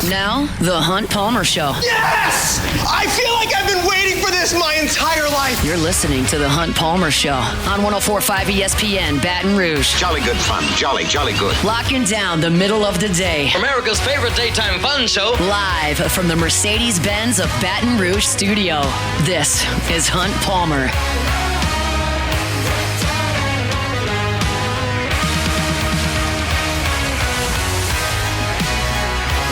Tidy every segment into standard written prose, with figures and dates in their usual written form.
Now, The Hunt Palmer Show. Yes! I feel like I've been waiting for this my entire life. You're listening to The Hunt Palmer Show on 104.5 ESPN, Baton Rouge. Jolly good fun. Jolly good. Locking down the middle of the day. America's favorite daytime fun show. Live from the Mercedes-Benz of Baton Rouge studio. This is Hunt Palmer.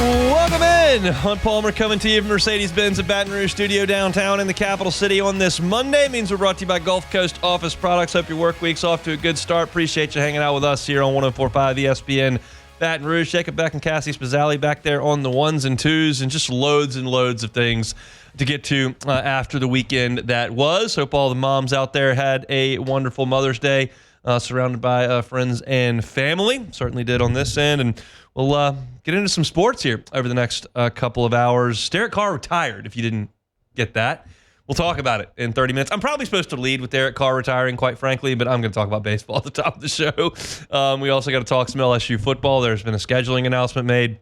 Welcome in. Hunt Palmer coming to you from Mercedes-Benz at Baton Rouge studio downtown in the capital city on this Monday. Means we're brought to you by Gulf Coast Office Products. Hope your work week's off to a good start. Appreciate you hanging out with us here on 104.5 ESPN Baton Rouge. Jacob Beck and Cassie Spazzali back there on the ones and twos, and just loads and loads of things to get to after the weekend that was. Hope all the moms out there had a wonderful Mother's Day, surrounded by friends and family. Certainly did on this end, and we'll get into some sports here over the next couple of hours. Derek Carr retired, if you didn't get that. We'll talk about it in 30 minutes. I'm probably supposed to lead with Derek Carr retiring, quite frankly, but I'm going to talk about baseball at the top of the show. We also got to talk some LSU football. There's been a scheduling announcement made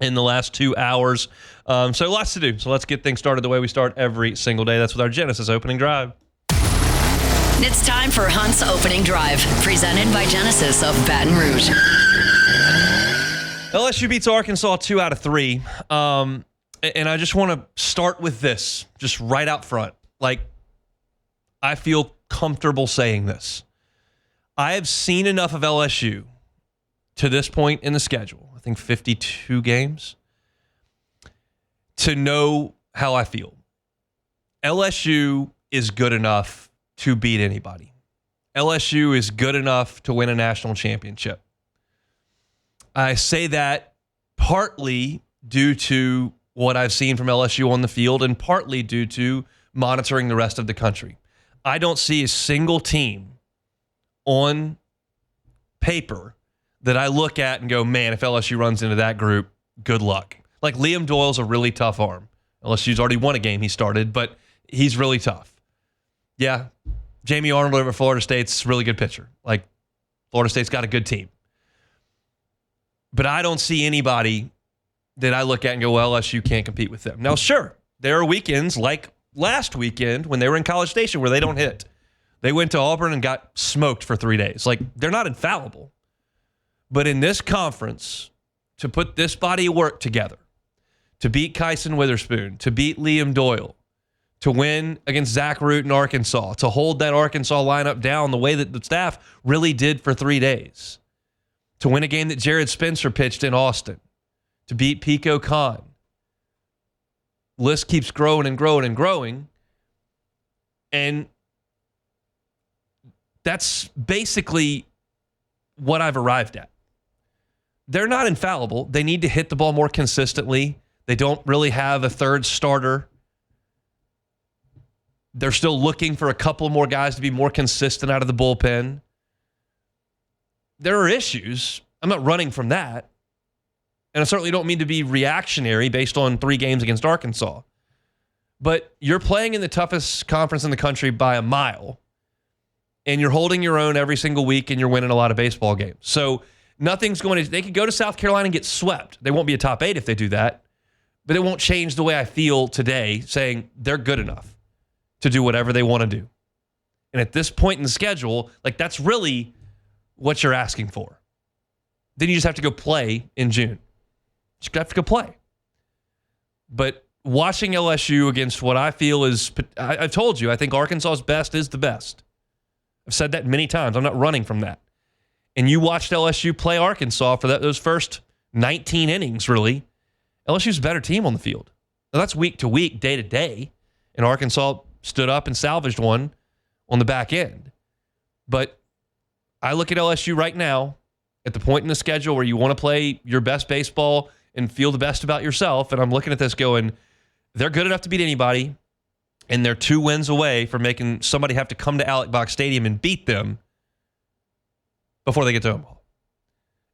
in the last 2 hours. So lots to do. So let's get things started the way we start every single day. That's with our Genesis opening drive. It's time for Hunt's Opening Drive, presented by Genesis of Baton Rouge. LSU beats Arkansas 2 out of 3. And I just want to start with this, just right out front. Like, I feel comfortable saying this. I have seen enough of LSU to this point in the schedule, I think 52 games, to know how I feel. LSU is good enough to beat anybody. LSU is good enough to win a national championship. I say that partly due to what I've seen from LSU on the field and partly due to monitoring the rest of the country. I don't see a single team on paper that I look at and go, man, if LSU runs into that group, good luck. Like, Liam Doyle's a really tough arm. LSU's already won a game he started, but he's really tough. Yeah, Jamie Arnold over Florida State's a really good pitcher. Like, Florida State's got a good team. But I don't see anybody that I look at and go, well, LSU can't compete with them. Now, sure, there are weekends like last weekend when they were in College Station where they don't hit. They went to Auburn and got smoked for 3 days. Like, they're not infallible. But in this conference, to put this body of work together, to beat Kyson Witherspoon, to beat Liam Doyle, to win against Zach Root in Arkansas, to hold that Arkansas lineup down the way that the staff really did for 3 days, to win a game that Jared Spencer pitched in Austin, to beat Pico Khan. List keeps growing and growing and growing. And that's basically what I've arrived at. They're not infallible. They need to hit the ball more consistently. They don't really have a third starter. They're still looking for a couple more guys to be more consistent out of the bullpen. There are issues. I'm not running from that. And I certainly don't mean to be reactionary based on 3 games against Arkansas. But you're playing in the toughest conference in the country by a mile, and you're holding your own every single week, and you're winning a lot of baseball games. So nothing's going to... They could go to South Carolina and get swept. They won't be a top 8 if they do that. But it won't change the way I feel today, saying they're good enough to do whatever they want to do. And at this point in the schedule, like, that's really what you're asking for. Then you just have to go play in June. Just have to go play. But watching LSU against what I feel is... I've told you, I think Arkansas's best is the best. I've said that many times. I'm not running from that. And you watched LSU play Arkansas for those first 19 innings, really. LSU's a better team on the field. Now, that's week to week, day to day. And Arkansas stood up and salvaged one on the back end. But I look at LSU right now at the point in the schedule where you want to play your best baseball and feel the best about yourself. And I'm looking at this going, they're good enough to beat anybody, and they're 2 wins away from making somebody have to come to Alex Box Stadium and beat them before they get to Omaha.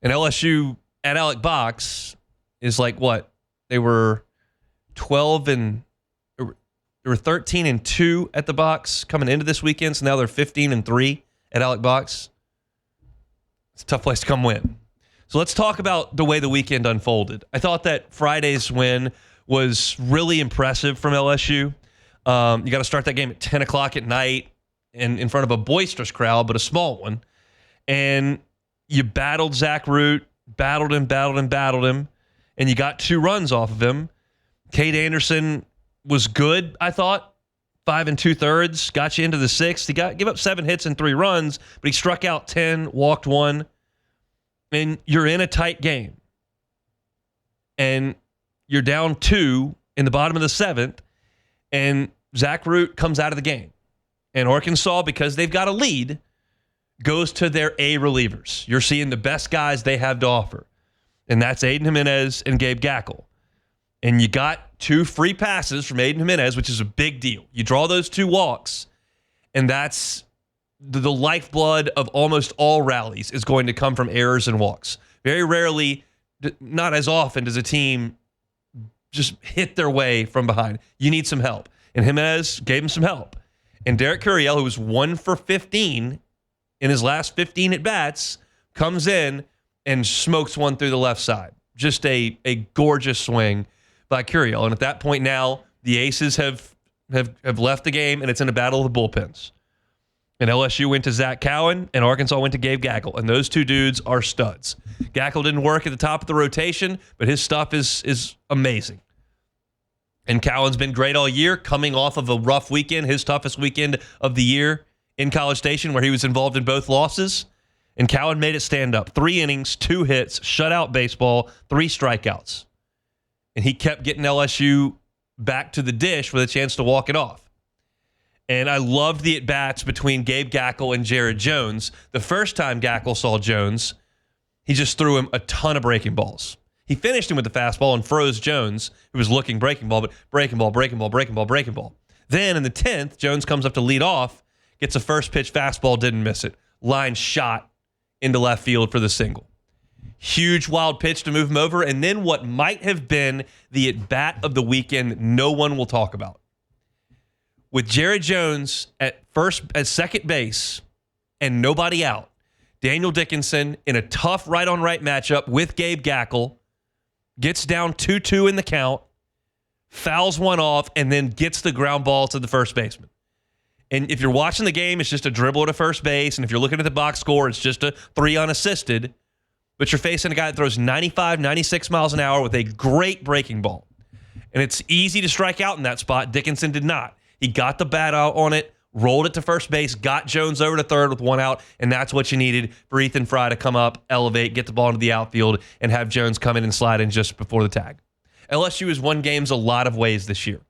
And LSU at Alex Box is like what? They were 13-2 at the box coming into this weekend, so now they're 15-3 at Alex Box. It's a tough place to come win. So let's talk about the way the weekend unfolded. I thought that Friday's win was really impressive from LSU. You got to start that game at 10 o'clock at night and in front of a boisterous crowd, but a small one. And you battled Zach Root, battled him, and you got 2 runs off of him. Cade Anderson was good, I thought. 5 2/3, got you into the 6th. He give up 7 hits and 3 runs, but he struck out 10, walked 1. And you're in a tight game. And you're down 2 in the bottom of the 7th, and Zach Root comes out of the game. And Arkansas, because they've got a lead, goes to their A relievers. You're seeing the best guys they have to offer. And that's Aiden Jimenez and Gabe Gackle. And you got 2 free passes from Aiden Jimenez, which is a big deal. You draw those 2 walks, and that's the lifeblood of almost all rallies is going to come from errors and walks. Very rarely, not as often, does a team just hit their way from behind. You need some help. And Jimenez gave him some help. And Derek Curiel, who was 1 for 15 in his last 15 at-bats, comes in and smokes one through the left side. Just a gorgeous swing by Curiel. And at that point now, the Aces have left the game, and it's in a battle of the bullpens. And LSU went to Zach Cowan, and Arkansas went to Gabe Gackle. And those 2 dudes are studs. Gackle didn't work at the top of the rotation, but his stuff is amazing. And Cowan's been great all year, coming off of a rough weekend, his toughest weekend of the year in College Station, where he was involved in both losses. And Cowan made it stand up. 3 innings, 2 hits, shutout baseball, 3 strikeouts. And he kept getting LSU back to the dish with a chance to walk it off. And I loved the at-bats between Gabe Gackle and Jared Jones. The first time Gackle saw Jones, he just threw him a ton of breaking balls. He finished him with the fastball and froze Jones, who was looking breaking ball. Then in the 10th, Jones comes up to lead off, gets a first pitch fastball, didn't miss it. Line shot into left field for the single. Huge wild pitch to move him over. And then what might have been the at-bat of the weekend no one will talk about. With Jared Jones at second base and nobody out, Daniel Dickinson in a tough right-on-right matchup with Gabe Gackle gets down 2-2 in the count, fouls one off, and then gets the ground ball to the first baseman. And if you're watching the game, it's just a dribble to first base, and if you're looking at the box score, it's just a 3 unassisted, but you're facing a guy that throws 95, 96 miles an hour with a great breaking ball. And it's easy to strike out in that spot. Dickinson did not. He got the bat out on it, rolled it to first base, got Jones over to third with 1 out, and that's what you needed for Ethan Fry to come up, elevate, get the ball into the outfield, and have Jones come in and slide in just before the tag. LSU has won games a lot of ways this year.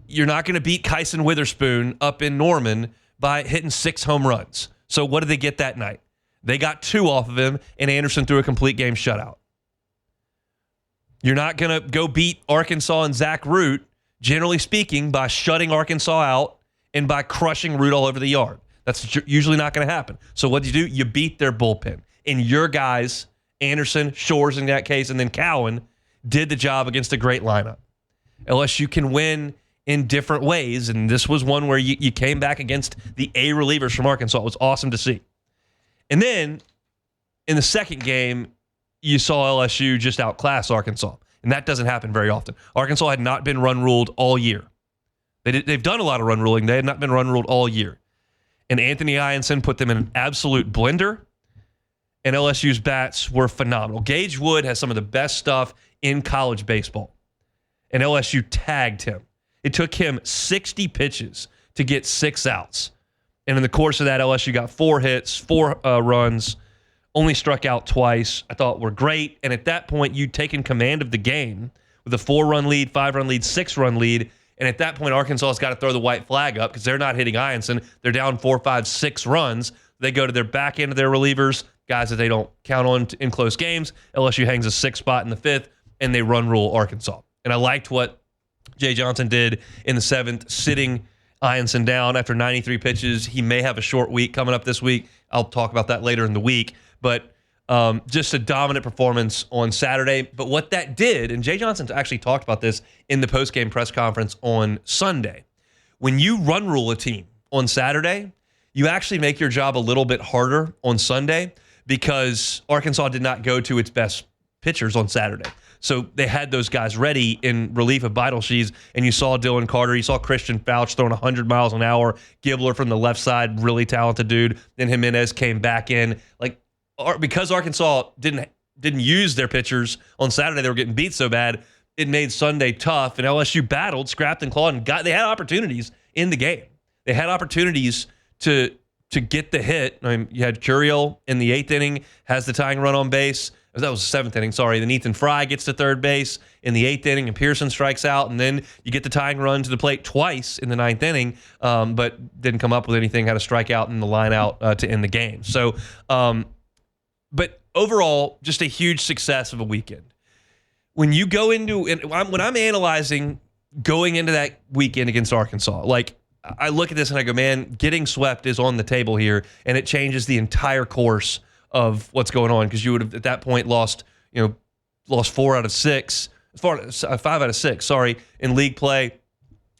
You're not going to beat Kyson Witherspoon up in Norman by hitting 6 home runs. So what did they get that night? They got 2 off of him, and Anderson threw a complete game shutout. You're not going to go beat Arkansas and Zach Root, generally speaking, by shutting Arkansas out and by crushing Root all over the yard. That's usually not going to happen. So what do? You beat their bullpen. And your guys, Anderson, Shores in that case, and then Cowan, did the job against a great lineup. LSU can win in different ways, and this was one where you came back against the A relievers from Arkansas. It was awesome to see. And then in the second game, you saw LSU just outclass Arkansas, and that doesn't happen very often. Arkansas had not been run ruled all year. They've done a lot of run ruling. They had not been run ruled all year. And Anthony Ianson put them in an absolute blender, and LSU's bats were phenomenal. Gage Wood has some of the best stuff in college baseball, and LSU tagged him. It took him 60 pitches to get 6 outs. And in the course of that, LSU got 4 hits, 4 runs, only struck out twice. I thought were great. And at that point, you'd taken command of the game with a 4-run lead, 5-run lead, 6-run lead. And at that point, Arkansas has got to throw the white flag up because they're not hitting Ianson. They're down 4, 5, 6 runs. They go to their back end of their relievers, guys that they don't count on in close games. LSU hangs a 6th spot in the 5th, and they run rule Arkansas. And I liked what Jay Johnson did in the 7th, sitting Ianson down after 93 pitches. He may have a short week coming up this week. I'll talk about that later in the week. But just a dominant performance on Saturday. But what that did, and Jay Johnson actually talked about this in the postgame press conference on Sunday, when you run rule a team on Saturday, you actually make your job a little bit harder on Sunday because Arkansas did not go to its best pitchers on Saturday. So they had those guys ready in relief of Beidelshees, and you saw Dylan Carter, you saw Christian Fouch throwing 100 miles an hour, Gibbler from the left side, really talented dude. Then Jimenez came back in. Like, because Arkansas didn't use their pitchers on Saturday, they were getting beat so bad, it made Sunday tough, and LSU battled, scrapped and clawed, and they had opportunities in the game. They had opportunities to get the hit. I mean, you had Curiel in the 8th inning, has the tying run on base. That was the 7th inning, sorry. Then Ethan Fry gets to third base in the 8th inning, and Pearson strikes out. And then you get the tying run to the plate twice in the 9th inning, but didn't come up with anything, had a strikeout in the line out to end the game. So, but overall, just a huge success of a weekend. When you go into, when I'm analyzing going into that weekend against Arkansas, like, I look at this and I go, man, getting swept is on the table here, and it changes the entire course of what's going on, because you would have at that point lost 5 out of 6, in league play,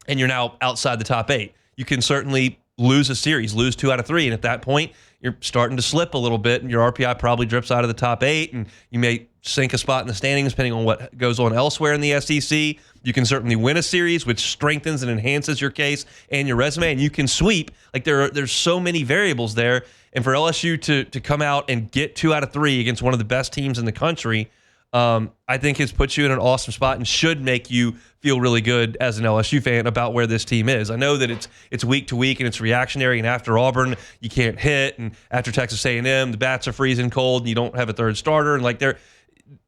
and you're now outside the top 8. You can certainly lose a series, lose 2 out of 3, and at that point you're starting to slip a little bit, and your RPI probably drips out of the top 8, and you may sink a spot in the standings depending on what goes on elsewhere in the SEC. You can certainly win a series, which strengthens and enhances your case and your resume, and you can sweep. Like, there's so many variables there. And for LSU to come out and get 2 out of 3 against one of the best teams in the country, I think has put you in an awesome spot and should make you feel really good as an LSU fan about where this team is. I know that it's week to week and it's reactionary, and after Auburn you can't hit, and after Texas A&M the bats are freezing cold and you don't have a third starter, and like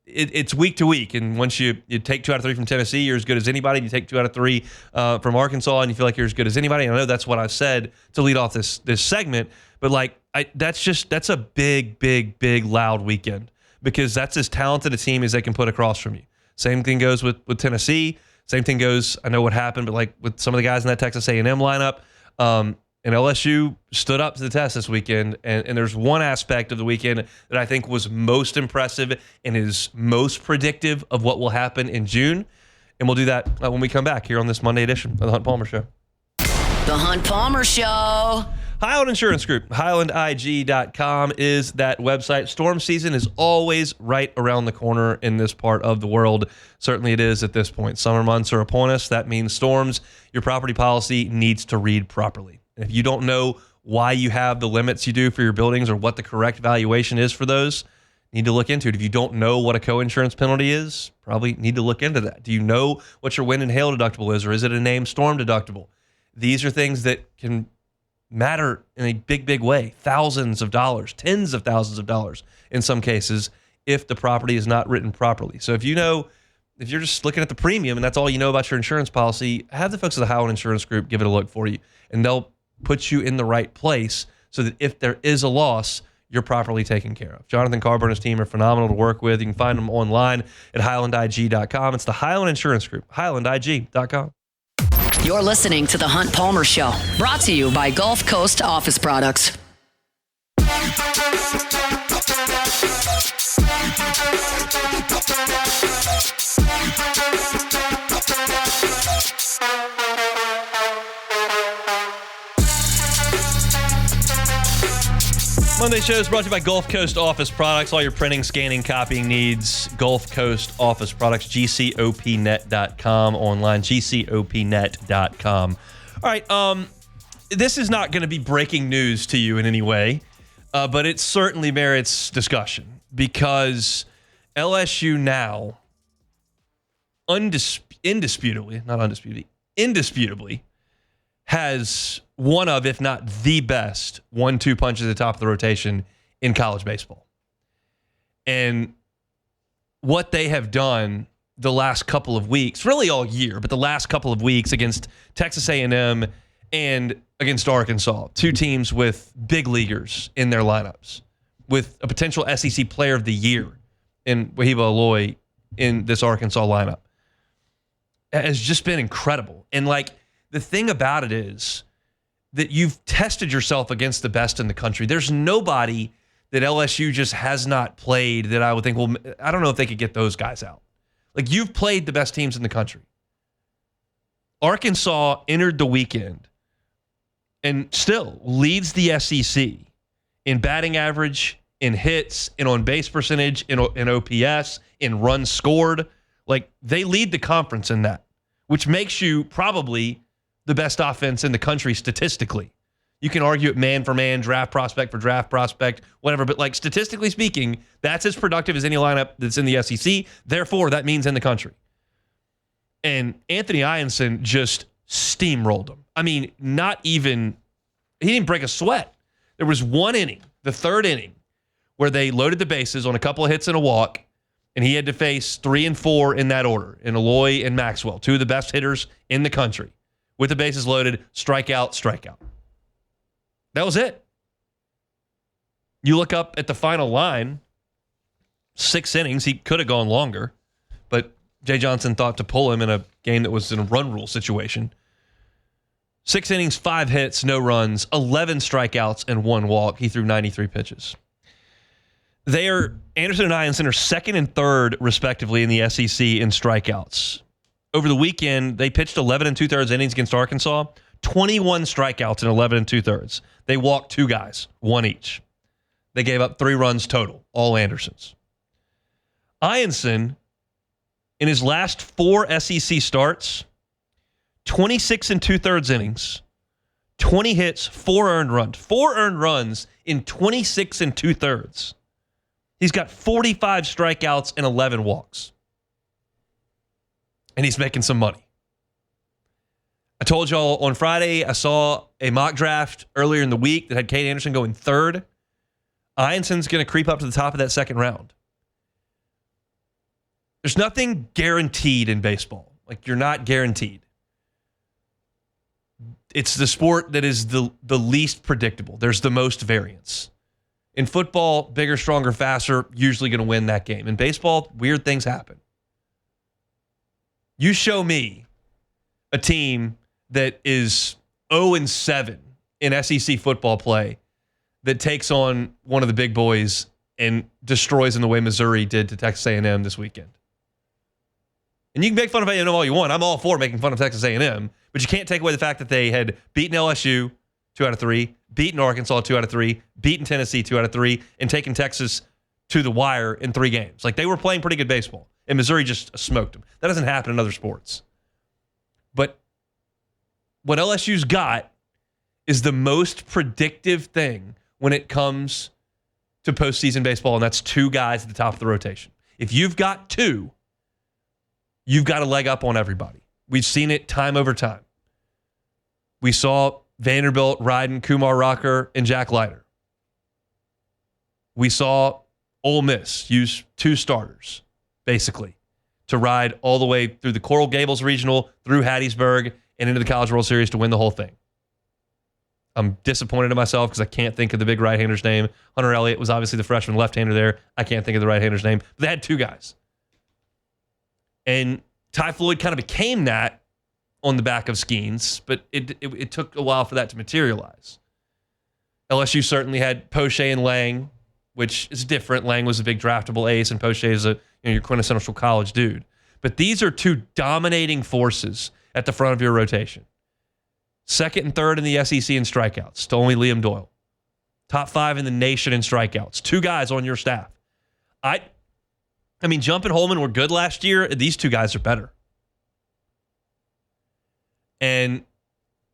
it's week to week. And once you take 2 out of 3 from Tennessee, you're as good as anybody. You take 2 out of 3 from Arkansas, and you feel like you're as good as anybody. And I know that's what I said to lead off this segment, but like, that's a big, loud weekend, because that's as talented a team as they can put across from you. Same thing goes with Tennessee. Same thing goes, I know what happened, but like with some of the guys in that Texas A&M lineup, and LSU stood up to the test this weekend. And there's one aspect of the weekend that I think was most impressive and is most predictive of what will happen in June. And we'll do that when we come back here on this Monday edition of the Hunt Palmer Show. The Hunt Palmer Show. Highland Insurance Group, HighlandIG.com is that website. Storm season is always right around the corner in this part of the world. Certainly it is at this point. Summer months are upon us. That means storms. Your property policy needs to read properly. And if you don't know why you have the limits you do for your buildings or what the correct valuation is for those, you need to look into it. If you don't know what a co-insurance penalty is, probably need to look into that. Do you know what your wind and hail deductible is, or is it a named storm deductible? These are things that can matter in a big way. Thousands of dollars, tens of thousands of dollars in some cases, if the property is not written properly. So if you're just looking at the premium and that's all you know about your insurance policy, have the folks at the Highland Insurance Group give it a look for you, and they'll put you in the right place so that if there is a loss, you're properly taken care of. Jonathan Carr and his team are phenomenal to work with. You can find them online at HighlandIG.com. It's the Highland Insurance Group, HighlandIG.com. You're listening to The Hunt Palmer Show, brought to you by Gulf Coast Office Products. Monday show is brought to you by Gulf Coast Office Products. All your printing, scanning, copying needs, Gulf Coast Office Products, GCOPnet.com, online, GCOPnet.com. All right, this is not going to be breaking news to you in any way, but it certainly merits discussion, because LSU now, indisputably has one of, if not the best, 1-2 punches at the top of the rotation in college baseball. And what they have done the last couple of weeks, really all year, but the last couple of weeks against Texas A&M and against Arkansas, two teams with big leaguers in their lineups, with a potential SEC Player of the Year in Wahiba Aloy in this Arkansas lineup, has just been incredible. And like, the thing about it is that you've tested yourself against the best in the country. There's nobody that LSU just has not played that I would think, well, I don't know if they could get those guys out. Like, you've played the best teams in the country. Arkansas entered the weekend and still leads the SEC in batting average, in hits, in on-base percentage, in OPS, in runs scored. Like, they lead the conference in that, which makes you probably the best offense in the country statistically. You can argue it man for man, draft prospect for draft prospect, whatever, but like statistically speaking, that's as productive as any lineup that's in the SEC. Therefore, that means in the country. And Anthony Ianson just steamrolled him. I mean, he didn't break a sweat. There was one inning, the third inning, where they loaded the bases on a couple of hits and a walk, and he had to face 3 and 4 in that order, in Eloy and Maxwell, two of the best hitters in the country. With the bases loaded, strikeout, strikeout. That was it. You look up at the final line, 6 innings. He could have gone longer, but Jay Johnson thought to pull him in a game that was in a run rule situation. 6 innings, 5 hits, no runs, 11 strikeouts, and 1 walk. He threw 93 pitches. Anderson and Ianson are second and third, respectively, in the SEC in strikeouts. Over the weekend, they pitched 11 2/3 innings against Arkansas, 21 strikeouts in 11 2/3. They walked 2 guys, 1 each. They gave up 3 runs total, all Andersons. Ianson, in his last 4 SEC starts, 26 2/3 innings, 20 hits, 4 earned runs. 4 earned runs in 26 2/3. He's got 45 strikeouts and 11 walks. And he's making some money. I told y'all on Friday, I saw a mock draft earlier in the week that had Cade Anderson going 3rd. Ianson's going to creep up to the top of that 2nd round. There's nothing guaranteed in baseball. Like, you're not guaranteed. It's the sport that is the least predictable. There's the most variance. In football, bigger, stronger, faster, usually going to win that game. In baseball, weird things happen. You show me a team that is 0-7 in SEC football play that takes on one of the big boys and destroys in the way Missouri did to Texas A&M this weekend. And you can make fun of A&M all you want. I'm all for making fun of Texas A&M, but you can't take away the fact that they had beaten LSU 2 out of 3, beaten Arkansas 2 out of 3, beaten Tennessee 2 out of 3, and taken Texas to the wire in 3 games. Like, they were playing pretty good baseball, and Missouri just smoked them. That doesn't happen in other sports. But what LSU's got is the most predictive thing when it comes to postseason baseball, and that's 2 guys at the top of the rotation. If you've got 2, you've got a leg up on everybody. We've seen it time over time. We saw Vanderbilt riding Kumar Rocker and Jack Leiter. We saw Ole Miss use 2 starters, basically, to ride all the way through the Coral Gables Regional, through Hattiesburg, and into the College World Series to win the whole thing. I'm disappointed in myself because I can't think of the big right-hander's name. Hunter Elliott was obviously the freshman left-hander there. I can't think of the right-hander's name. But they had 2 guys. And Ty Floyd kind of became that on the back of Skeens, but it took a while for that to materialize. LSU certainly had Poche and Lang, which is different. Lang was a big draftable ace, and Poche is your quintessential college dude. But these are 2 dominating forces at the front of your rotation. 2nd and 3rd in the SEC in strikeouts, to only Liam Doyle. Top 5 in the nation in strikeouts. 2 guys on your staff. I mean, Jump and Holman were good last year. These 2 guys are better. And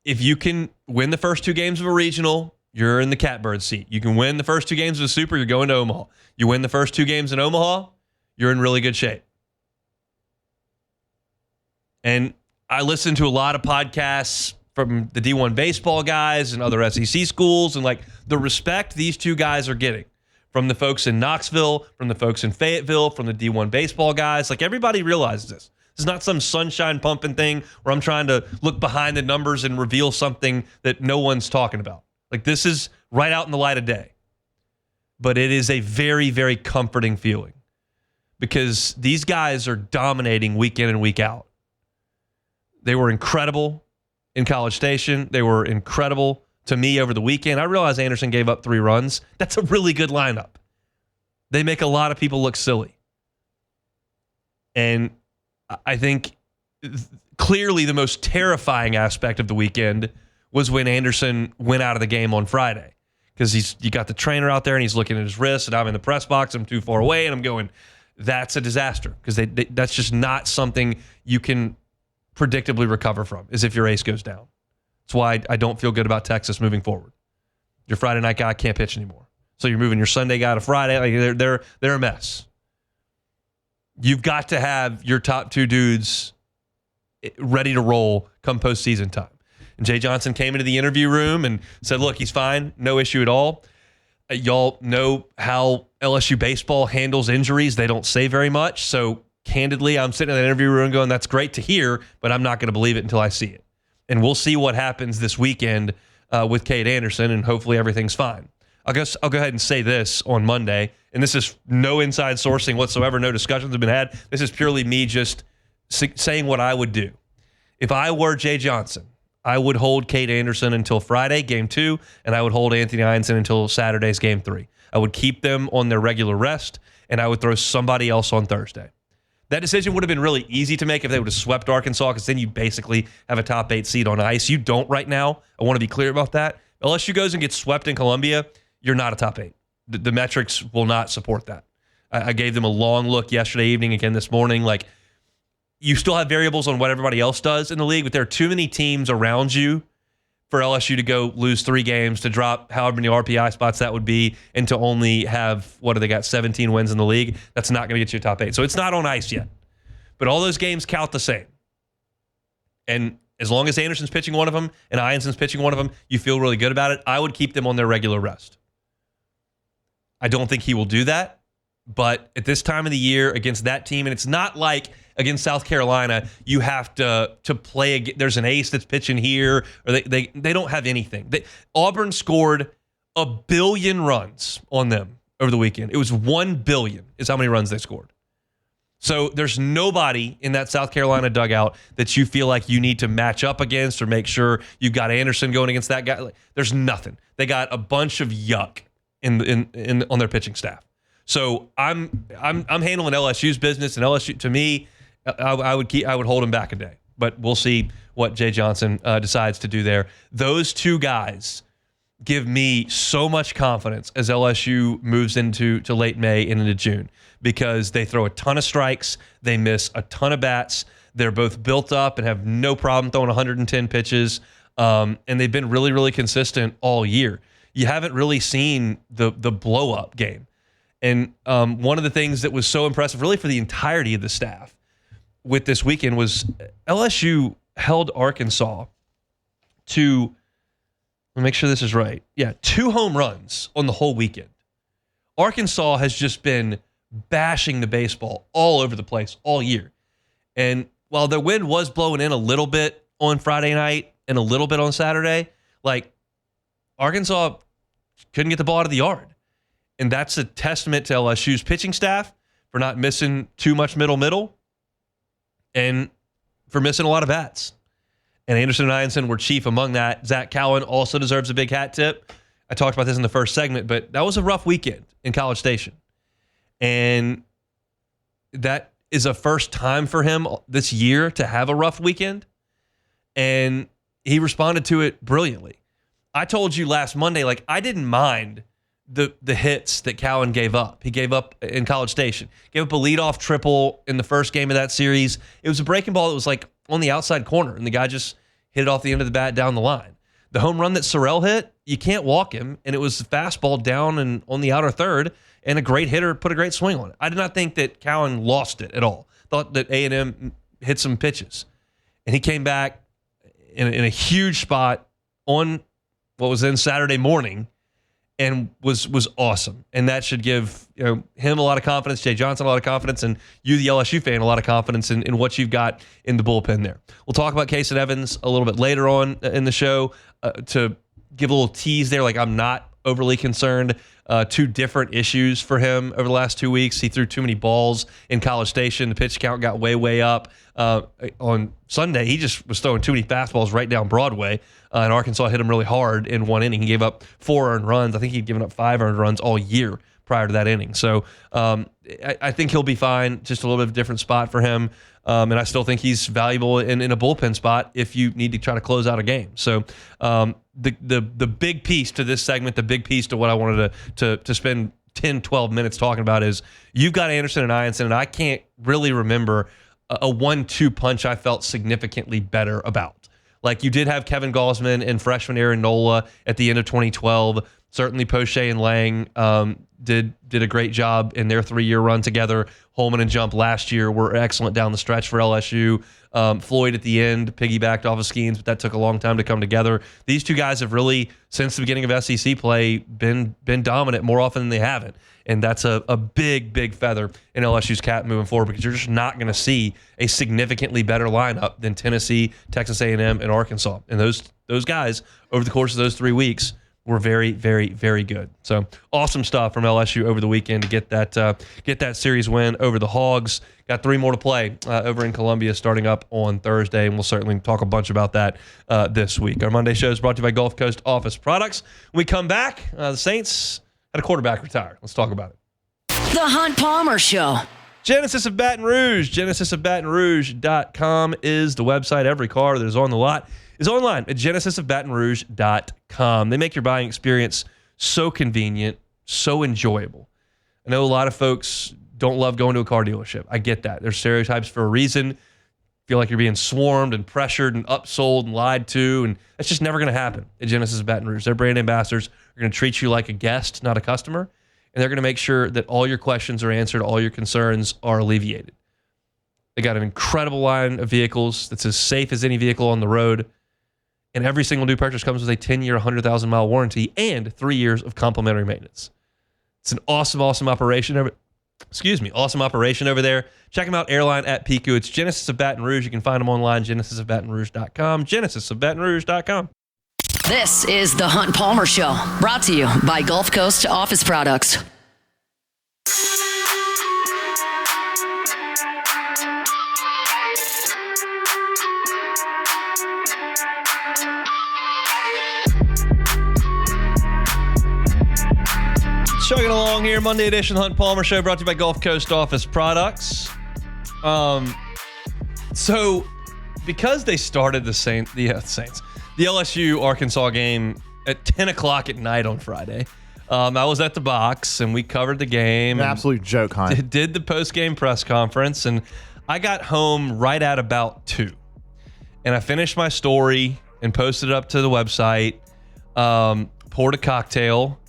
if you can win the first 2 games of a regional, you're in the catbird seat. You can win the first 2 games of a super, you're going to Omaha. You win the first 2 games in Omaha, you're in really good shape. And I listen to a lot of podcasts from the D1 baseball guys and other SEC schools, and like the respect these 2 guys are getting from the folks in Knoxville, from the folks in Fayetteville, from the D1 baseball guys. Like, everybody realizes this. This is not some sunshine pumping thing where I'm trying to look behind the numbers and reveal something that no one's talking about. Like, this is right out in the light of day. But it is a very, very comforting feeling because these guys are dominating week in and week out. They were incredible in College Station. They were incredible to me over the weekend. I realize Anderson gave up 3 runs. That's a really good lineup. They make a lot of people look silly. And I think clearly the most terrifying aspect of the weekend was when Anderson went out of the game on Friday. because you got the trainer out there and he's looking at his wrist, and I'm in the press box, I'm too far away, and I'm going, that's a disaster, because that's just not something you can predictably recover from, is if your ace goes down. That's why I don't feel good about Texas moving forward. Your Friday night guy can't pitch anymore, so you're moving your Sunday guy to Friday. Like they're a mess. You've got to have your top two dudes ready to roll come postseason time. And Jay Johnson came into the interview room and said, look, he's fine, no issue at all. Y'all know how LSU baseball handles injuries. They don't say very much. So candidly, I'm sitting in that interview room going, that's great to hear, but I'm not going to believe it until I see it. And we'll see what happens this weekend with Cade Anderson, and hopefully everything's fine. I'll go ahead and say this on Monday, and this is no inside sourcing whatsoever. No discussions have been had. This is purely me just saying what I would do. If I were Jay Johnson, I would hold Cade Anderson until Friday, game 2, and I would hold Anthony Ianson until Saturday's game 3. I would keep them on their regular rest, and I would throw somebody else on Thursday. That decision would have been really easy to make if they would have swept Arkansas, because then you basically have a top 8 seed on ice. You don't right now. I want to be clear about that. LSU goes and gets swept in Columbia, you're not a top 8. The metrics will not support that. I gave them a long look yesterday evening, again this morning. Like, you still have variables on what everybody else does in the league, but there are too many teams around you for LSU to go lose 3 games, to drop however many RPI spots that would be, and to only have, what do they got, 17 wins in the league? That's not going to get you a top 8. So it's not on ice yet. But all those games count the same. And as long as Anderson's pitching one of them and Ianson's pitching one of them, you feel really good about it. I would keep them on their regular rest. I don't think he will do that. But at this time of the year against that team, and it's not like against South Carolina, you have to play. There's an ace that's pitching here, or they don't have anything. Auburn scored 1 billion runs on them over the weekend. It was 1 billion is how many runs they scored. So there's nobody in that South Carolina dugout that you feel like you need to match up against or make sure you've got Anderson going against that guy. There's nothing. They got a bunch of yuck in on their pitching staff. So I'm handling LSU's business, and LSU, to me, I would hold him back a day. But we'll see what Jay Johnson decides to do there. Those two guys give me so much confidence as LSU moves into late May and into June, because they throw a ton of strikes, they miss a ton of bats. They're both built up and have no problem throwing 110 pitches, and they've been really, really consistent all year. You haven't really seen the blow-up game. And one of the things that was so impressive, really for the entirety of the staff with this weekend, was LSU held Arkansas to, let me make sure this is right. Yeah, 2 home runs on the whole weekend. Arkansas has just been bashing the baseball all over the place all year. And while the wind was blowing in a little bit on Friday night and a little bit on Saturday, like, Arkansas couldn't get the ball out of the yard. And that's a testament to LSU's pitching staff for not missing too much middle, and for missing a lot of bats. And Anderson and Ianson were chief among that. Zach Cowan also deserves a big hat tip. I talked about this in the first segment, but that was a rough weekend in College Station. And that is a first time for him this year to have a rough weekend. And he responded to it brilliantly. I told you last Monday, like, I didn't mind the hits that Cowan gave up. He gave up in College Station. Gave up a leadoff triple in the first game of that series. It was a breaking ball that was like on the outside corner, and the guy just hit it off the end of the bat down the line. The home run that Sorrell hit, you can't walk him, and it was a fastball down and on the outer third, and a great hitter put a great swing on it. I did not think that Cowan lost it at all. Thought that A&M hit some pitches. And he came back in a huge spot on what was then Saturday morning, and was awesome. And that should give him a lot of confidence, Jay Johnson a lot of confidence, and you, the LSU fan, a lot of confidence in what you've got in the bullpen there. We'll talk about Case and Evans a little bit later on in the show to give a little tease there. Like, I'm not overly concerned. 2 different issues for him over the last 2 weeks. He threw too many balls in College Station. The pitch count got way up. On Sunday, he just was throwing too many fastballs right down Broadway, and Arkansas hit him really hard in one inning. He gave up 4 earned runs. I think he'd given up 5 earned runs all year prior to that inning. So I think he'll be fine. Just a little bit of a different spot for him. And I still think he's valuable in a bullpen spot if you need to try to close out a game. So the big piece to this segment, the big piece to what I wanted to spend 10, 12 minutes talking about is you've got Anderson and Ianson, and I can't really remember a 1-2 punch I felt significantly better about. Like, you did have Kevin Gausman and freshman Aaron Nola at the end of 2012. Certainly Poche and Lang did a great job in their 3-year run together. Holman and Jump last year were excellent down the stretch for LSU. Floyd at the end piggybacked off of Skeens, but that took a long time to come together. These two guys have really, since the beginning of SEC play, been dominant more often than they haven't. And that's a big, big feather in LSU's cap moving forward, because you're just not going to see a significantly better lineup than Tennessee, Texas A&M, and Arkansas. And those guys, over the course of those 3 weeks, were very, very, very good. So awesome stuff from LSU over the weekend to get that series win over the Hogs. Got 3 more to play over in Columbia starting up on Thursday, and we'll certainly talk a bunch about that this week. Our Monday show is brought to you by Gulf Coast Office Products. When we come back, the Saints had a quarterback retire. Let's talk about it. The Hunt Palmer Show. Genesis of Baton Rouge. GenesisofBatonRouge.com is the website. Every car that is on the lot is online at GenesisofBatonRouge.com. They make your buying experience so convenient, so enjoyable. I know a lot of folks don't love going to a car dealership. I get that. There's stereotypes for a reason. Feel like you're being swarmed and pressured and upsold and lied to, and that's just never going to happen at Genesis of Baton Rouge. Their brand ambassadors are going to treat you like a guest, not a customer, and they're going to make sure that all your questions are answered, all your concerns are alleviated. They got an incredible line of vehicles that's as safe as any vehicle on the road, and every single new purchase comes with a 10-year, 100,000-mile warranty and 3 years of complimentary maintenance. It's an awesome operation over there. Check them out, Airline at Pico. It's Genesis of Baton Rouge. You can find them online, GenesisofBatonRouge.com, GenesisofBatonRouge.com. This is the Hunt Palmer Show, brought to you by Gulf Coast Office Products. Chugging along here, Monday edition Hunt Palmer Show, brought to you by Gulf Coast Office Products. So because they started the LSU-Arkansas game at 10 o'clock at night on Friday, I was at the box and we covered the game. An absolute joke, Hunt. Did the post-game press conference, and I got home right at about 2. And I finished my story and posted it up to the website, poured a cocktail,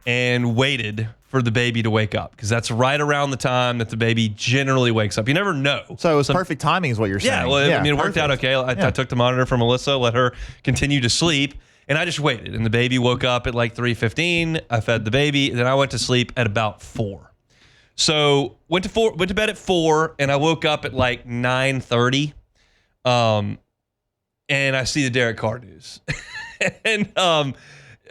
and waited for the baby to wake up, because that's right around the time that the baby generally wakes up. You never know. So it was perfect timing is what you're saying. Yeah, well, I mean, it worked out okay. I took the monitor from Melissa, let her continue to sleep, and I just waited. And the baby woke up at like 3:15. I fed the baby, and then I went to sleep at about 4. So went to bed at 4, and I woke up at like 9:30. And I see the Derek Carr news. And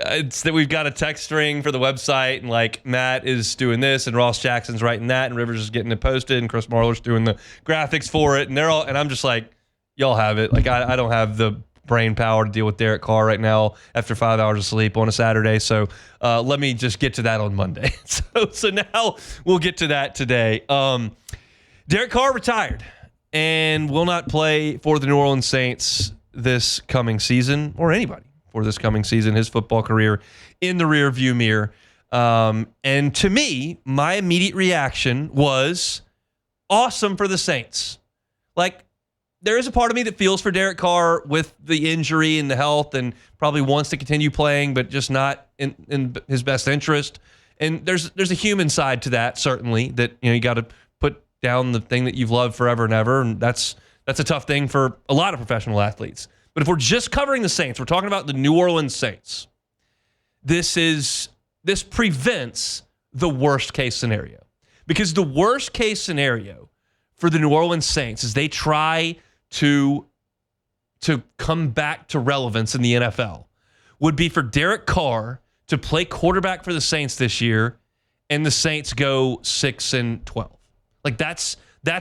it's that we've got a text string for the website, and like Matt is doing this, and Ross Jackson's writing that, and Rivers is getting it posted, and Chris Marler's doing the graphics for it, and and I'm just like, y'all have it. Like, I don't have the brain power to deal with Derek Carr right now after 5 hours of sleep on a Saturday. So let me just get to that on Monday. So now we'll get to that today. Derek Carr retired and will not play for the New Orleans Saints this coming season, or anybody for this coming season. His football career in the rearview mirror. And to me, my immediate reaction was awesome for the Saints. Like, there is a part of me that feels for Derek Carr with the injury and the health, and probably wants to continue playing, but just not in his best interest. And there's a human side to that, certainly, that, you know, you got to put down the thing that you've loved forever and ever, and that's a tough thing for a lot of professional athletes. But if we're just covering the Saints, we're talking about the New Orleans Saints. This prevents the worst case scenario, because the worst case scenario for the New Orleans Saints is they try to come back to relevance in the NFL would be for Derek Carr to play quarterback for the Saints this year, and the Saints go 6-12. Like, that's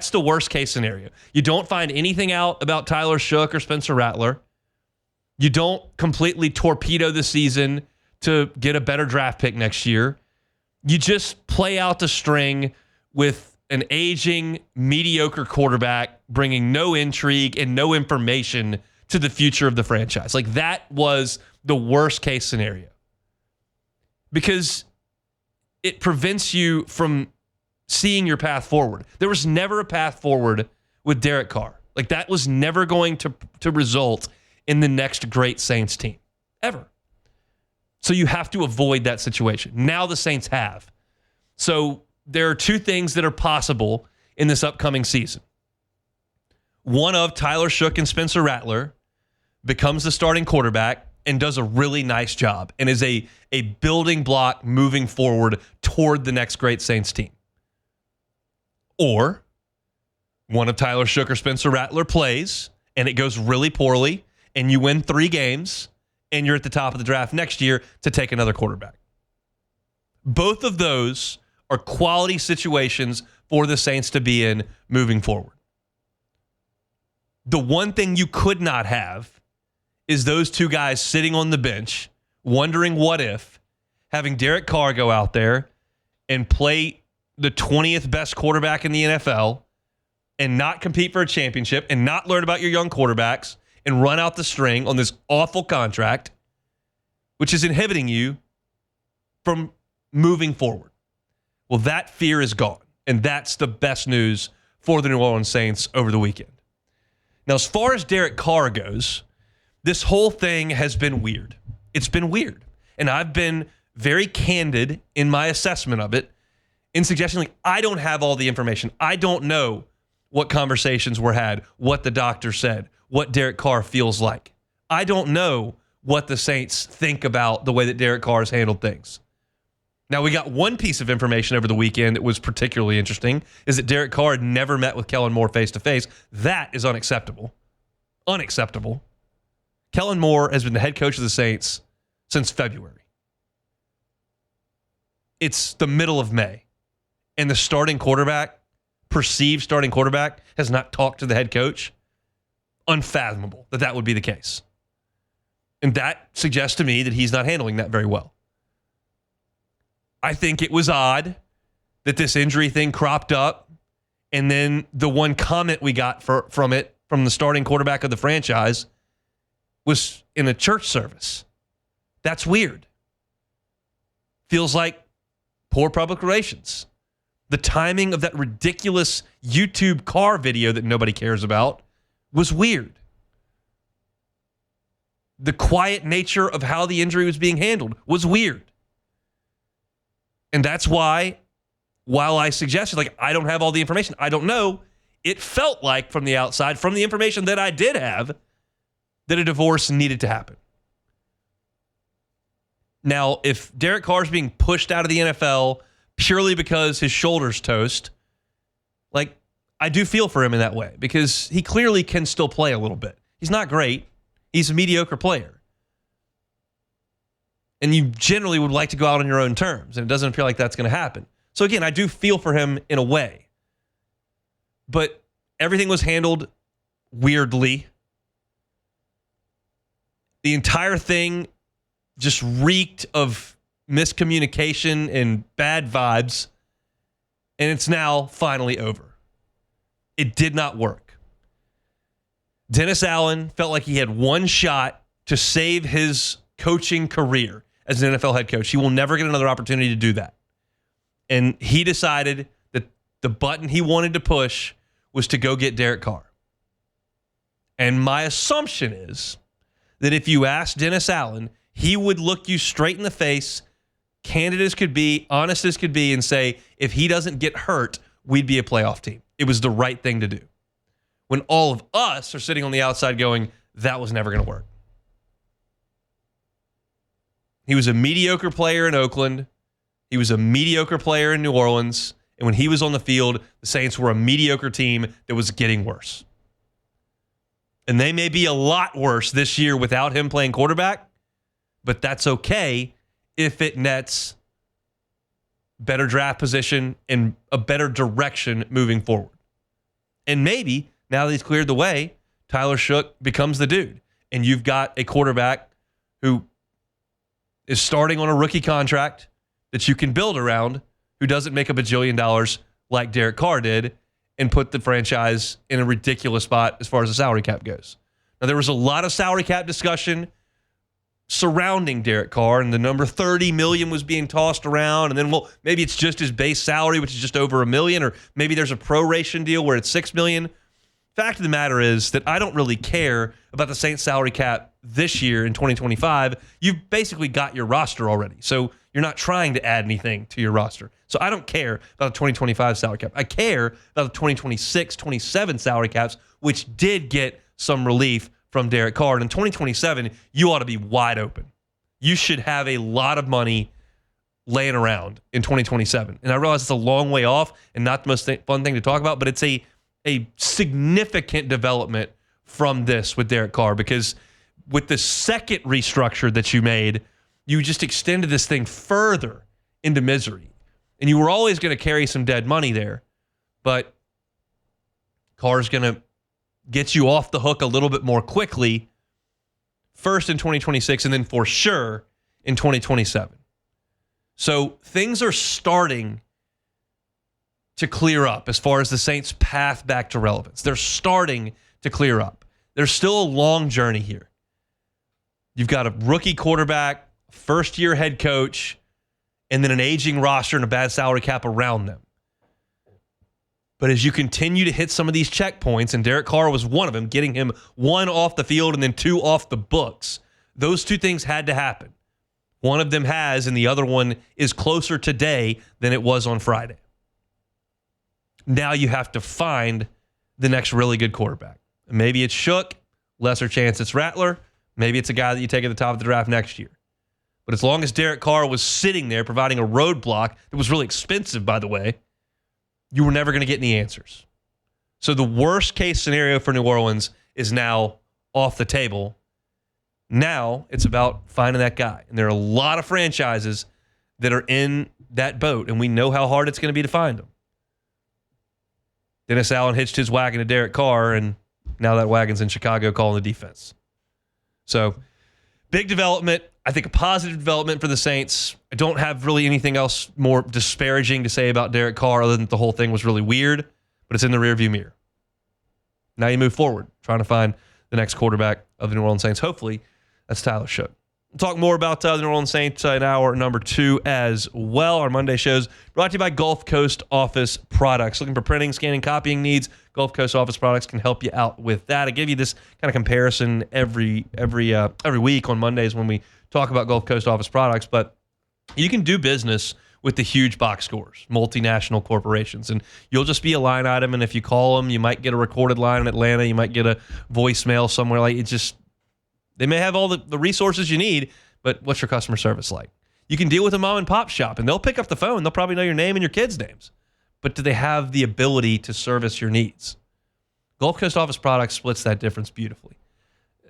the worst case scenario. You don't find anything out about Tyler Shook or Spencer Rattler. You don't completely torpedo the season to get a better draft pick next year. You just play out the string with an aging, mediocre quarterback bringing no intrigue and no information to the future of the franchise. Like, that was the worst case scenario because it prevents you from seeing your path forward. There was never a path forward with Derek Carr. Like, that was never going to result in the next great Saints team, ever. So you have to avoid that situation. Now the Saints have. So there are two things that are possible in this upcoming season. One of Tyler Shough and Spencer Rattler becomes the starting quarterback and does a really nice job and is a building block moving forward toward the next great Saints team. Or one of Tyler Shough or Spencer Rattler plays and it goes really poorly and you win 3 games and you're at the top of the draft next year to take another quarterback. Both of those are quality situations for the Saints to be in moving forward. The one thing you could not have is those two guys sitting on the bench wondering what if, having Derek Carr go out there and play the 20th best quarterback in the NFL and not compete for a championship and not learn about your young quarterbacks and run out the string on this awful contract, which is inhibiting you from moving forward. Well, that fear is gone, and that's the best news for the New Orleans Saints over the weekend. Now, as far as Derek Carr goes, this whole thing has been weird. It's been weird, and I've been very candid in my assessment of it in suggesting, like, I don't have all the information. I don't know what conversations were had, what the doctor said, what Derek Carr feels like. I don't know what the Saints think about the way that Derek Carr has handled things. Now, we got one piece of information over the weekend that was particularly interesting, is that Derek Carr had never met with Kellen Moore face-to-face. That is unacceptable. Unacceptable. Kellen Moore has been the head coach of the Saints since February. It's the middle of May, and the starting quarterback, perceived starting quarterback, has not talked to the head coach. Unfathomable that would be the case. And that suggests to me that he's not handling that very well. I think it was odd that this injury thing cropped up, and then the one comment we got from the starting quarterback of the franchise was in a church service. That's weird. Feels like poor public relations. The timing of that ridiculous YouTube Carr video that nobody cares about was weird. The quiet nature of how the injury was being handled was weird. And that's why, while I suggested, like, I don't have all the information, I don't know, it felt like from the outside, from the information that I did have, that a divorce needed to happen. Now, if Derek Carr is being pushed out of the NFL purely because his shoulder's toast, like, I do feel for him in that way because he clearly can still play a little bit. He's not great. He's a mediocre player. And you generally would like to go out on your own terms, and it doesn't appear like that's going to happen. So again, I do feel for him in a way. But everything was handled weirdly. The entire thing just reeked of miscommunication and bad vibes, and it's now finally over. It did not work. Dennis Allen felt like he had one shot to save his coaching career as an NFL head coach. He will never get another opportunity to do that. And he decided that the button he wanted to push was to go get Derek Carr. And my assumption is that if you asked Dennis Allen, he would look you straight in the face, candid as could be, honest as could be, and say, if he doesn't get hurt, we'd be a playoff team. It was the right thing to do. When all of us are sitting on the outside going, that was never going to work. He was a mediocre player in Oakland. He was a mediocre player in New Orleans. And when he was on the field, the Saints were a mediocre team that was getting worse. And they may be a lot worse this year without him playing quarterback, but that's okay if it nets better draft position and a better direction moving forward. And maybe, now that he's cleared the way, Tyler Shough becomes the dude. And you've got a quarterback who is starting on a rookie contract that you can build around, who doesn't make a bajillion dollars like Derek Carr did, and put the franchise in a ridiculous spot as far as the salary cap goes. Now, there was a lot of salary cap discussion surrounding Derek Carr, and the number $30 million was being tossed around, and then, well, maybe it's just his base salary, which is just over $1 million, or maybe there's a proration deal where it's $6 million. Fact of the matter is that I don't really care about the Saints salary cap this year in 2025. You've basically got your roster already, so you're not trying to add anything to your roster. So I don't care about the 2025 salary cap. I care about the 2026-27 salary caps, which did get some relief from Derek Carr. And in 2027, you ought to be wide open. You should have a lot of money laying around in 2027. And I realize it's a long way off and not the most fun thing to talk about, but it's a significant development from this with Derek Carr, because with the second restructure that you made, you just extended this thing further into misery. And you were always going to carry some dead money there, but Carr's going to get you off the hook a little bit more quickly, first in 2026 and then for sure in 2027. So things are starting to clear up as far as the Saints' path back to relevance. They're starting to clear up. There's still a long journey here. You've got a rookie quarterback, first-year head coach, and then an aging roster and a bad salary cap around them. But as you continue to hit some of these checkpoints, and Derek Carr was one of them, getting him 1 off the field and then 2 off the books, those 2 things had to happen. One of them has, and the other one is closer today than it was on Friday. Now you have to find the next really good quarterback. Maybe it's Shook, lesser chance it's Rattler. Maybe it's a guy that you take at the top of the draft next year. But as long as Derek Carr was sitting there providing a roadblock that was really expensive, by the way, you were never going to get any answers. So the worst case scenario for New Orleans is now off the table. Now it's about finding that guy. And there are a lot of franchises that are in that boat, and we know how hard it's going to be to find them. Dennis Allen hitched his wagon to Derek Carr, and now that wagon's in Chicago calling the defense. So, big development. I think a positive development for the Saints. I don't have really anything else more disparaging to say about Derek Carr other than the whole thing was really weird, but it's in the rearview mirror. Now you move forward, trying to find the next quarterback of the New Orleans Saints. Hopefully, that's Tyler Shook. We'll talk more about the New Orleans Saints in hour number 2 as well. Our Monday shows brought to you by Gulf Coast Office Products. Looking for printing, scanning, copying needs? Gulf Coast Office Products can help you out with that. I give you this kind of comparison every week on Mondays when we talk about Gulf Coast Office Products, but you can do business with the huge box stores, multinational corporations, and you'll just be a line item, and if you call them, you might get a recorded line in Atlanta, you might get a voicemail somewhere. Like, it's just, they may have all the resources you need, but what's your customer service like? You can deal with a mom and pop shop, and they'll pick up the phone. They'll probably know your name and your kids' names, but do they have the ability to service your needs? Gulf Coast Office Products splits that difference beautifully.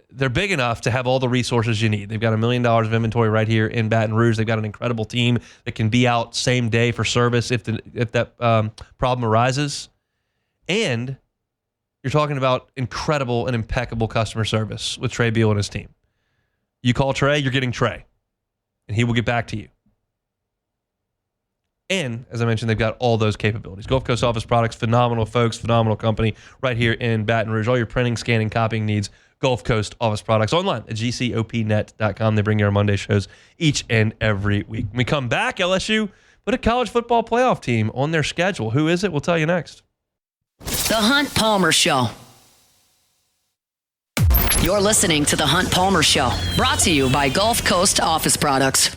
They're big enough to have all the resources you need. They've got $1 million of inventory right here in Baton Rouge. They've got an incredible team that can be out same day for service if that problem arises. And you're talking about incredible and impeccable customer service with Trey Beal and his team. You call Trey, you're getting Trey, and he will get back to you. And, as I mentioned, they've got all those capabilities. Gulf Coast Office Products, phenomenal folks, phenomenal company right here in Baton Rouge. All your printing, scanning, copying needs, Gulf Coast Office Products. Online at gcopnet.com. They bring you our Monday shows each and every week. When we come back, LSU put a college football playoff team on their schedule. Who is it? We'll tell you next. The Hunt Palmer Show. You're listening to The Hunt Palmer Show, brought to you by Gulf Coast Office Products.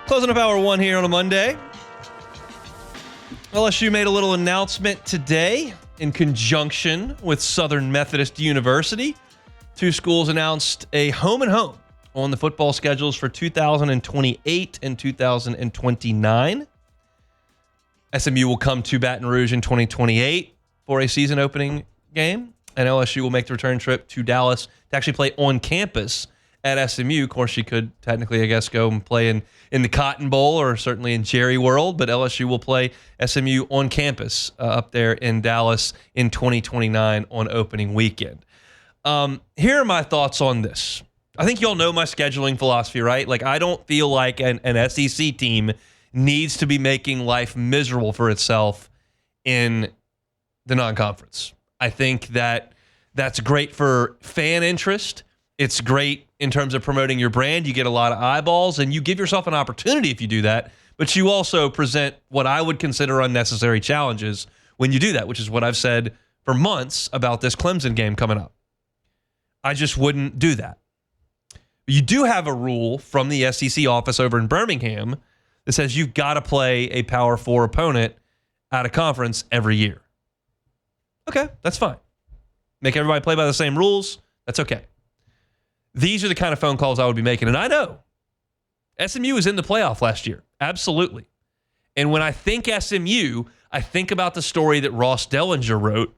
Closing up hour 1 here on a Monday. LSU made a little announcement today in conjunction with Southern Methodist University. 2 schools announced a home and home on the football schedules for 2028 and 2029. SMU will come to Baton Rouge in 2028 for a season opening game, and LSU will make the return trip to Dallas to actually play on campus at SMU. Of course, she could technically, I guess, go and play in the Cotton Bowl or certainly in Jerry World, but LSU will play SMU on campus up there in Dallas in 2029 on opening weekend. Here are my thoughts on this. I think y'all know my scheduling philosophy, right? Like, I don't feel like an SEC team needs to be making life miserable for itself in the non-conference. I think that that's great for fan interest. It's great in terms of promoting your brand. You get a lot of eyeballs, and you give yourself an opportunity if you do that, but you also present what I would consider unnecessary challenges when you do that, which is what I've said for months about this Clemson game coming up. I just wouldn't do that. You do have a rule from the SEC office over in Birmingham that says you've got to play a Power 4 opponent out of conference every year. Okay, that's fine. Make everybody play by the same rules. That's okay. These are the kind of phone calls I would be making. And I know SMU was in the playoff last year. Absolutely. And when I think SMU, I think about the story that Ross Dellinger wrote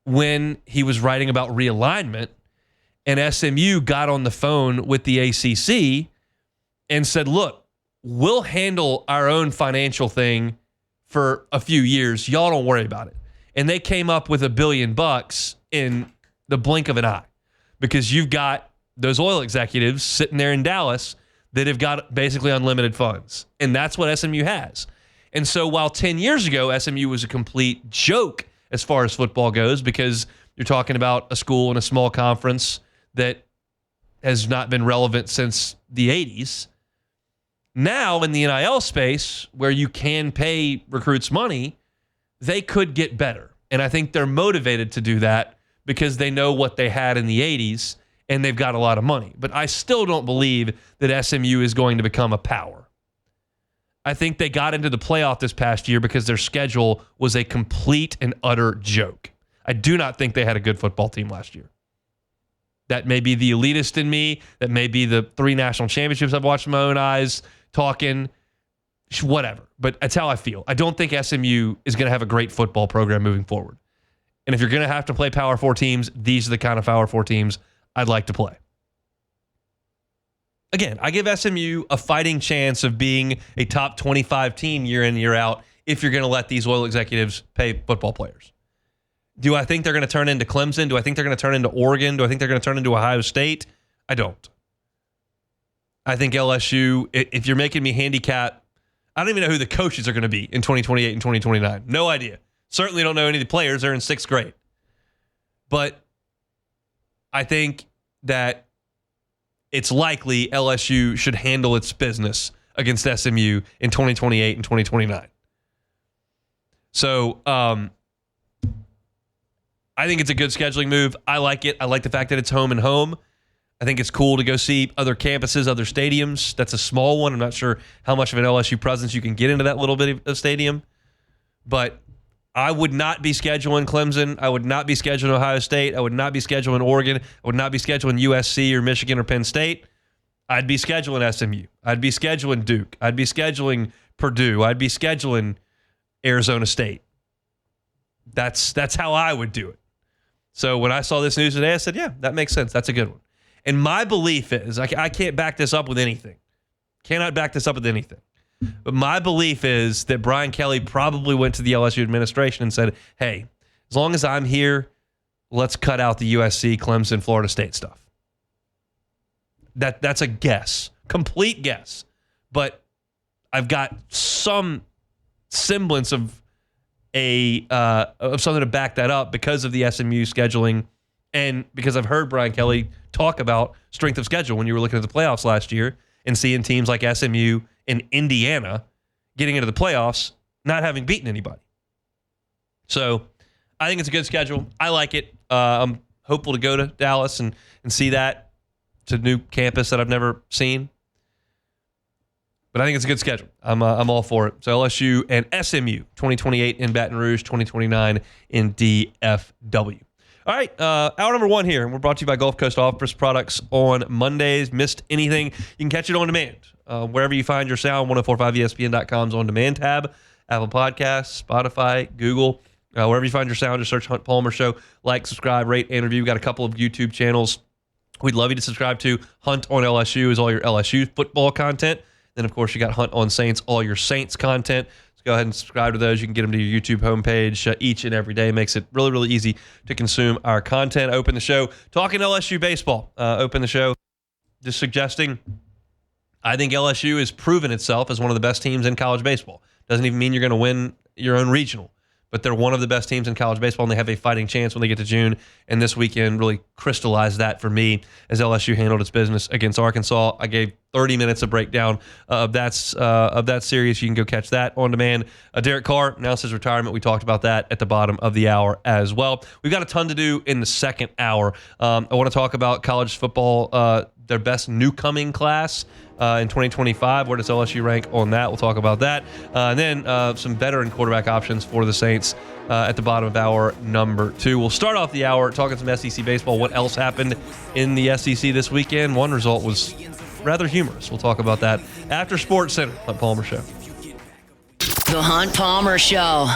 when he was writing about realignment. And SMU got on the phone with the ACC and said, look, we'll handle our own financial thing for a few years. Y'all don't worry about it. And they came up with $1 billion in the blink of an eye because you've got those oil executives sitting there in Dallas that have got basically unlimited funds. And that's what SMU has. And so while 10 years ago, SMU was a complete joke as far as football goes because you're talking about a school in a small conference that has not been relevant since the 80s. Now in the NIL space where you can pay recruits money, they could get better. And I think they're motivated to do that because they know what they had in the 80s and they've got a lot of money. But I still don't believe that SMU is going to become a power. I think they got into the playoff this past year because their schedule was a complete and utter joke. I do not think they had a good football team last year. That may be the elitist in me. That may be the 3 national championships I've watched with my own eyes talking, whatever. But that's how I feel. I don't think SMU is going to have a great football program moving forward. And if you're going to have to play Power 4 teams, these are the kind of Power 4 teams I'd like to play. Again, I give SMU a fighting chance of being a top 25 team year in, year out if you're going to let these oil executives pay football players. Do I think they're going to turn into Clemson? Do I think they're going to turn into Oregon? Do I think they're going to turn into Ohio State? I don't. I think LSU, if you're making me handicap, I don't even know who the coaches are going to be in 2028 and 2029. No idea. Certainly don't know any of the players. They're in 6th grade. But I think that it's likely LSU should handle its business against SMU in 2028 and 2029. So, I think it's a good scheduling move. I like it. I like the fact that it's home and home. I think it's cool to go see other campuses, other stadiums. That's a small one. I'm not sure how much of an LSU presence you can get into that little bit of stadium. But I would not be scheduling Clemson. I would not be scheduling Ohio State. I would not be scheduling Oregon. I would not be scheduling USC or Michigan or Penn State. I'd be scheduling SMU. I'd be scheduling Duke. I'd be scheduling Purdue. I'd be scheduling Arizona State. That's how I would do it. So when I saw this news today, I said, yeah, that makes sense. That's a good one. And my belief is, I can't back this up with anything. Cannot back this up with anything. But my belief is that Brian Kelly probably went to the LSU administration and said, hey, as long as I'm here, let's cut out the USC, Clemson, Florida State stuff. That's a guess, complete guess. But I've got some semblance of something to back that up because of the SMU scheduling and because I've heard Brian Kelly talk about strength of schedule when you were looking at the playoffs last year and seeing teams like SMU and Indiana getting into the playoffs, not having beaten anybody. So I think it's a good schedule. I like it. I'm hopeful to go to Dallas and see that. It's a new campus that I've never seen. But I think it's a good schedule. I'm all for it. So LSU and SMU, 2028 in Baton Rouge, 2029 in DFW. All right, hour number 1 here. We're brought to you by Gulf Coast Office Products on Mondays. Missed anything, you can catch it on demand. Wherever you find your sound, 1045ESPN.com's on-demand tab, Apple Podcasts, Spotify, Google. Wherever you find your sound, just search Hunt Palmer Show. Like, subscribe, rate, and review. We've got a couple of YouTube channels we'd love you to subscribe to. Hunt on LSU is all your LSU football content. Then, of course, you got Hunt on Saints, all your Saints content. So go ahead and subscribe to those. You can get them to your YouTube homepage each and every day. It makes it really, really easy to consume our content. Open the show talking LSU baseball. Open the show just suggesting I think LSU has proven itself as one of the best teams in college baseball. Doesn't even mean you're going to win your own regional, but they're one of the best teams in college baseball, and they have a fighting chance when they get to June. And this weekend really crystallized that for me as LSU handled its business against Arkansas. I gave 30 minutes of breakdown of that series. You can go catch that on demand. Derek Carr announced his retirement. We talked about that at the bottom of the hour as well. We've got a ton to do in the second hour. I want to talk about college football, their best newcoming class in 2025. Where does LSU rank on that? We'll talk about that. And then some veteran quarterback options for the Saints at the bottom of hour number 2. We'll start off the hour talking some SEC baseball. What else happened in the SEC this weekend? One result was rather humorous. We'll talk about that after Sports Center. Hunt Palmer Show. The Hunt Palmer Show.